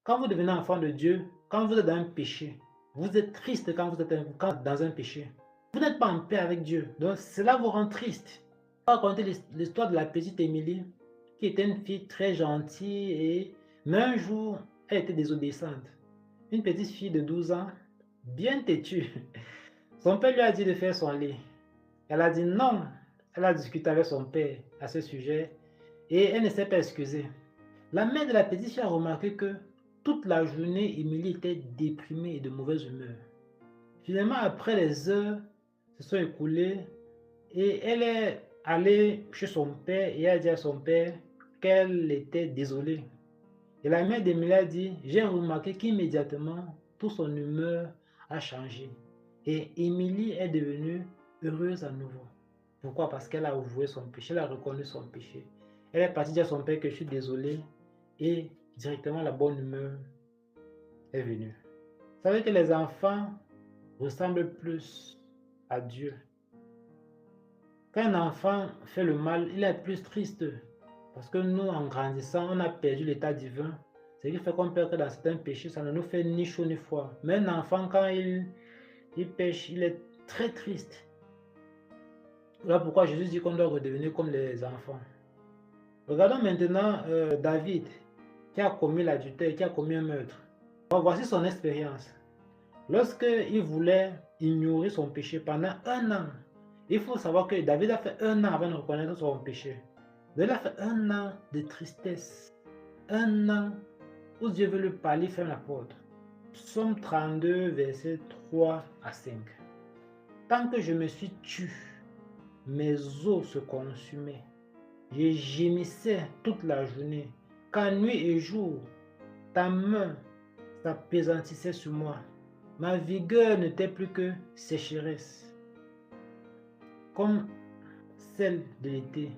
Quand vous devenez enfant de Dieu, quand vous êtes dans un péché, vous êtes triste quand vous êtes dans un péché. Vous n'êtes pas en paix avec Dieu. Donc cela vous rend triste. Je vais raconter l'histoire de la petite Émilie, qui était une fille très gentille, mais un jour, elle était désobéissante. Une petite fille de 12 ans, bien têtue. Son père lui a dit de faire son lit. Elle a dit non. Elle a discuté avec son père à ce sujet et elle ne s'est pas excusée. La mère de la petite fille a remarqué que toute la journée, Émilie était déprimée et de mauvaise humeur. Finalement, après les heures se sont écoulées et elle est allée chez son père et a dit à son père qu'elle était désolée. Et la mère d'Émilie a dit, j'ai remarqué qu'immédiatement, toute son humeur a changé. Et Émilie est devenue heureuse à nouveau. Pourquoi? Parce qu'elle a avoué son péché, elle a reconnu son péché. Elle est partie dire à son père que je suis désolée et directement la bonne humeur est venue. Vous savez que les enfants ressemblent plus à Dieu. Quand un enfant fait le mal, il est plus triste. Parce que nous, en grandissant, on a perdu l'état divin. Ce qui fait qu'on perd que dans certains péchés, ça ne nous fait ni chaud ni froid. Mais un enfant, quand il pêche, il est très triste. Voilà pourquoi Jésus dit qu'on doit redevenir comme les enfants. Regardons maintenant David, qui a commis l'adultère, qui a commis un meurtre. Voici son expérience. Lorsqu'il voulait ignorer son péché pendant un an, il faut savoir que David a fait un an avant de reconnaître son péché. Il a fait un an de tristesse, un an où Dieu veut lui parler, ferme la porte. Psaume 32, versets 3 à 5. Tant que je me suis tu, mes os se consumaient. Je gémissais toute la journée, car nuit et jour, ta main s'appesantissait sur moi. Ma vigueur n'était plus que sécheresse, comme celle de l'été.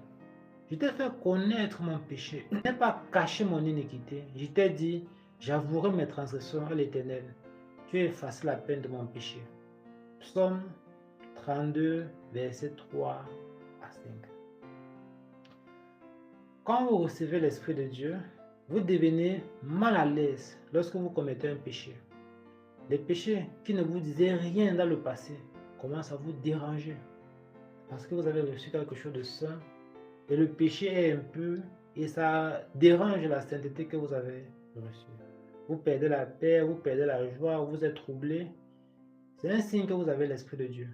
Je t'ai fait connaître mon péché. Je n'ai pas caché mon iniquité. Je t'ai dit, j'avouerai mes transgressions à l'Éternel. Tu as effacé la peine de mon péché. Psaume 32, versets 3 à 5. Quand vous recevez l'Esprit de Dieu, vous devenez mal à l'aise lorsque vous commettez un péché. Les péchés qui ne vous disaient rien dans le passé commencent à vous déranger parce que vous avez reçu quelque chose de saint et le péché est impur et ça dérange la sainteté que vous avez reçue. Vous perdez la paix, vous perdez la joie, vous êtes troublé. C'est un signe que vous avez l'Esprit de Dieu.